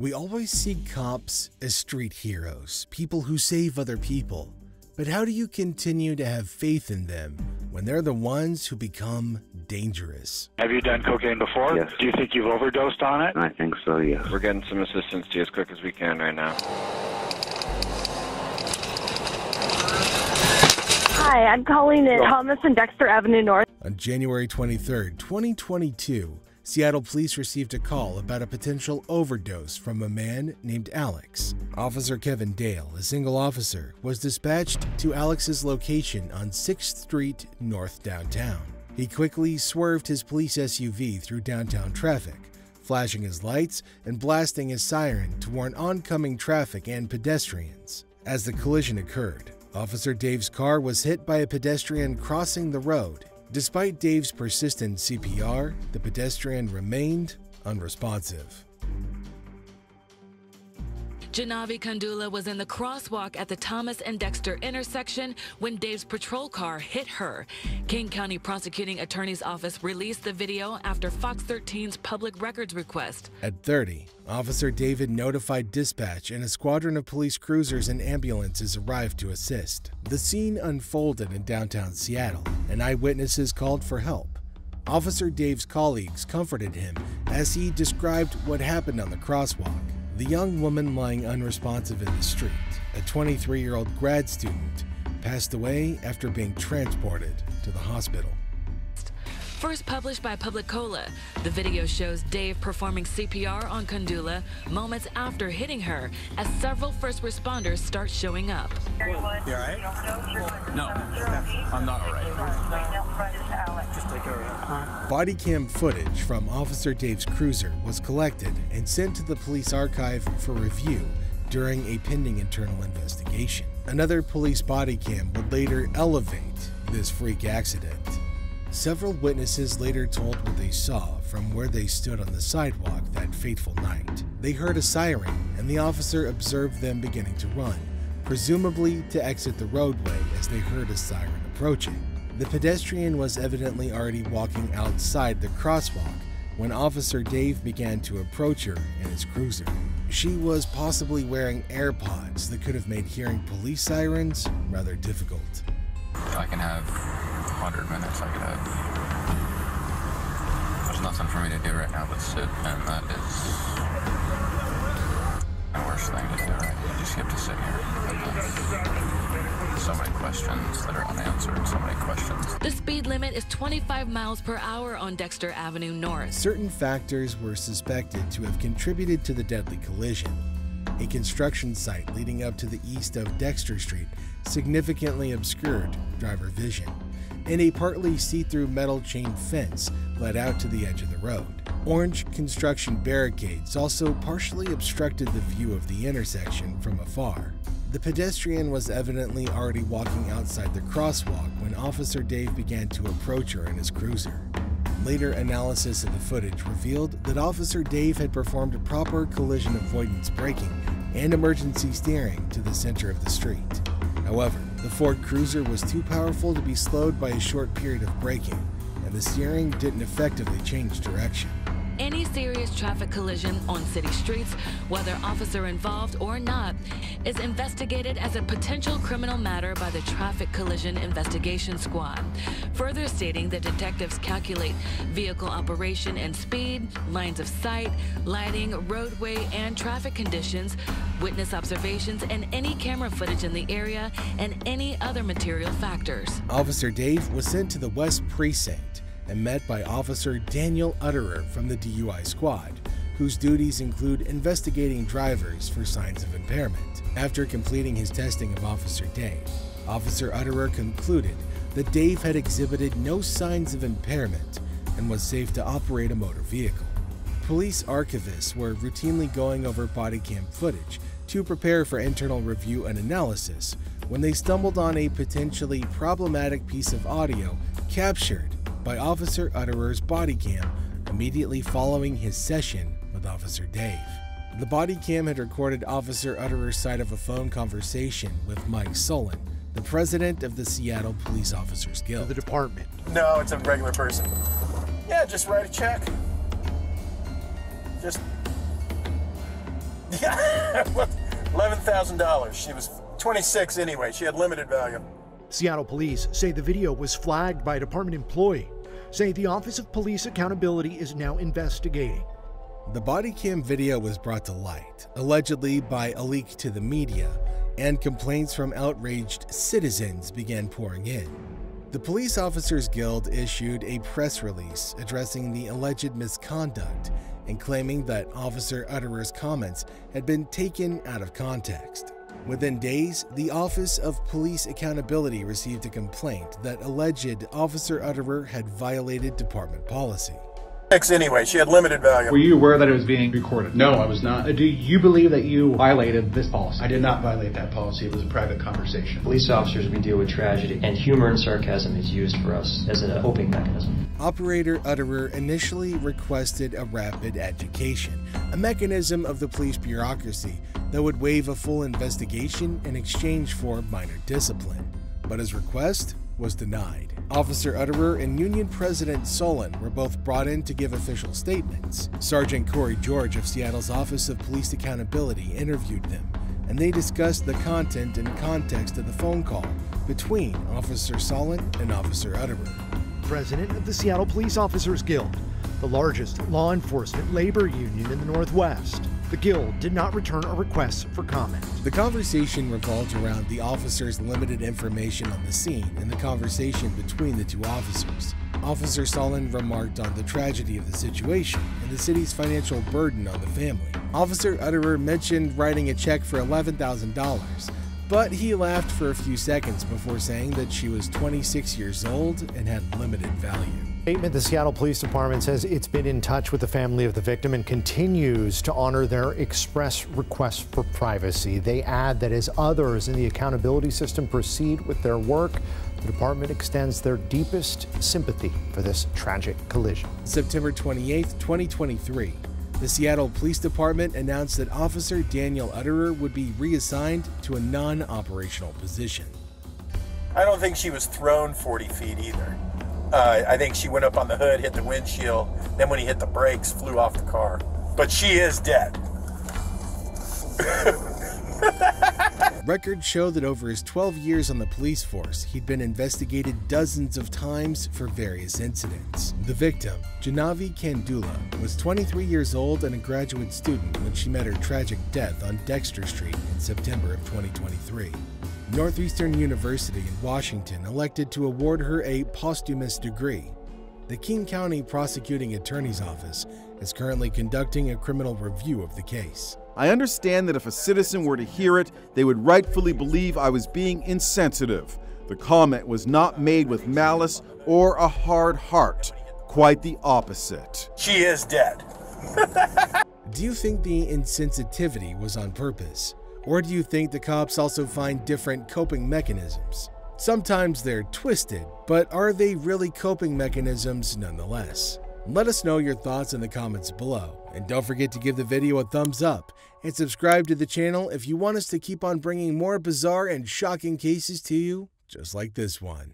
We always see cops as street heroes, people who save other people. But how do you continue to have faith in them when they're the ones who become dangerous? Have you done cocaine before? Yes. Do you think you've overdosed on it? I think so, yes. We're getting some assistance to you as quick as we can right now. Hi, I'm calling at Thomas and Dexter Avenue North. On January 23, 2022, Seattle police received a call about a potential overdose from a man named Alex. Officer Kevin Dale, a single officer, was dispatched to Alex's location on 6th Street North downtown. He quickly swerved his police SUV through downtown traffic, flashing his lights and blasting his siren to warn oncoming traffic and pedestrians. As the collision occurred, Officer Dave's car was hit by a pedestrian crossing the road. Despite Dave's persistent CPR, the pedestrian remained unresponsive. Janavi Kandula was in the crosswalk at the Thomas and Dexter intersection when Dave's patrol car hit her. King County Prosecuting Attorney's Office released the video after Fox 13's public records request. At 30, Officer David notified dispatch and a squadron of police cruisers and ambulances arrived to assist. The scene unfolded in downtown Seattle, and eyewitnesses called for help. Officer Dave's colleagues comforted him as he described what happened on the crosswalk. The young woman lying unresponsive in the street, a 23-year-old grad student, passed away after being transported to the hospital. First published by PoliceChase, the video shows Dave performing CPR on Kandula moments after hitting her as several first responders start showing up. You all right? No, I'm not all right. Just take care of it. Bodycam footage from Officer Dave's cruiser was collected and sent to the police archive for review during a pending internal investigation. Another police bodycam would later elevate this freak accident. Several witnesses later told what they saw from where they stood on the sidewalk that fateful night. They heard a siren, and the officer observed them beginning to run, presumably to exit the roadway as they heard a siren approaching. The pedestrian was evidently already walking outside the crosswalk when Officer Dave began to approach her in his cruiser. She was possibly wearing AirPods that could have made hearing police sirens rather difficult. I can have 100 minutes. I could have. There's nothing for me to do right now but sit, and that is the worst thing to do. Right? You just have to sit here. So many questions that are unanswered. So many questions. The speed limit is 25 miles per hour on Dexter Avenue North. Certain factors were suspected to have contributed to the deadly collision. A construction site leading up to the east of Dexter Street significantly obscured driver vision, and a partly see-through metal chain fence led out to the edge of the road. Orange construction barricades also partially obstructed the view of the intersection from afar. The pedestrian was evidently already walking outside the crosswalk when Officer Dave began to approach her in his cruiser. Later analysis of the footage revealed that Officer Dave had performed proper collision avoidance braking and emergency steering to the center of the street. However, the Ford Cruiser was too powerful to be slowed by a short period of braking, and the steering didn't effectively change direction. Any serious traffic collision on city streets, whether officer involved or not, is investigated as a potential criminal matter by the Traffic Collision Investigation Squad, further stating that detectives calculate vehicle operation and speed, lines of sight, lighting, roadway and traffic conditions, witness observations, and any camera footage in the area, and any other material factors. Officer Dave was sent to the West Precinct and met by Officer Daniel Utterer from the DUI squad, whose duties include investigating drivers for signs of impairment. After completing his testing of Officer Dave, Officer Utterer concluded that Dave had exhibited no signs of impairment and was safe to operate a motor vehicle. Police archivists were routinely going over bodycam footage to prepare for internal review and analysis when they stumbled on a potentially problematic piece of audio captured by Officer Utterer's bodycam immediately following his session with Officer Dave. The bodycam had recorded Officer Utterer's side of a phone conversation with Mike Solon, the president of the Seattle Police Officers Guild. The department. No, it's a regular person. Yeah, just write a check. Just Yeah, $11,000. She was 26 anyway. She had limited value. Seattle police say the video was flagged by a department employee, say the Office of Police Accountability is now investigating. The Bodycam video was brought to light, allegedly by a leak to the media, and complaints from outraged citizens began pouring in. The Police Officers Guild issued a press release addressing the alleged misconduct and claiming that Officer Utterer's comments had been taken out of context. Within days, the Office of Police Accountability received a complaint that alleged Officer Utterer had violated department policy. Anyway, she had limited value. Were you aware that it was being recorded? No, I was not. Do you believe that you violated this policy? I did not violate that policy. It was a private conversation. Police officers, we deal with tragedy, and humor and sarcasm is used for us as a coping mechanism. Operator Utterer initially requested a rapid education, a mechanism of the police bureaucracy that would waive a full investigation in exchange for minor discipline. But his request was denied. Officer Utterer and Union President Solon were both brought in to give official statements. Sergeant Corey George of Seattle's Office of Police Accountability interviewed them, and they discussed the content and context of the phone call between Officer Solon and Officer Utterer. President of the Seattle Police Officers Guild, the largest law enforcement labor union in the Northwest. The Guild did not return a request for comment. The conversation revolved around the officers' limited information on the scene and the conversation between the two officers. Officer Solon remarked on the tragedy of the situation and the city's financial burden on the family. Officer Utterer mentioned writing a check for $11,000, but he laughed for a few seconds before saying that she was 26 years old and had limited value. Statement: the Seattle Police Department says it's been in touch with the family of the victim and continues to honor their express request for privacy. They add that as others in the accountability system proceed with their work, the department extends their deepest sympathy for this tragic collision. September 28, 2023, the Seattle Police Department announced that Officer Daniel Utterer would be reassigned to a non-operational position. I don't think she was thrown 40 feet either. I think she went up on the hood, hit the windshield, then when he hit the brakes, flew off the car. But she is dead. Records show that over his 12 years on the police force, he'd been investigated dozens of times for various incidents. The victim, Janavi Kandula, was 23 years old and a graduate student when she met her tragic death on Dexter Street in September of 2023. Northeastern University in Washington elected to award her a posthumous degree. The King County Prosecuting Attorney's Office is currently conducting a criminal review of the case. I understand that if a citizen were to hear it, they would rightfully believe I was being insensitive. The comment was not made with malice or a hard heart. Quite the opposite. She is dead. Do you think the insensitivity was on purpose? Or do you think the cops also find different coping mechanisms? Sometimes they're twisted, but are they really coping mechanisms nonetheless? Let us know your thoughts in the comments below, and don't forget to give the video a thumbs up and subscribe to the channel if you want us to keep on bringing more bizarre and shocking cases to you, just like this one.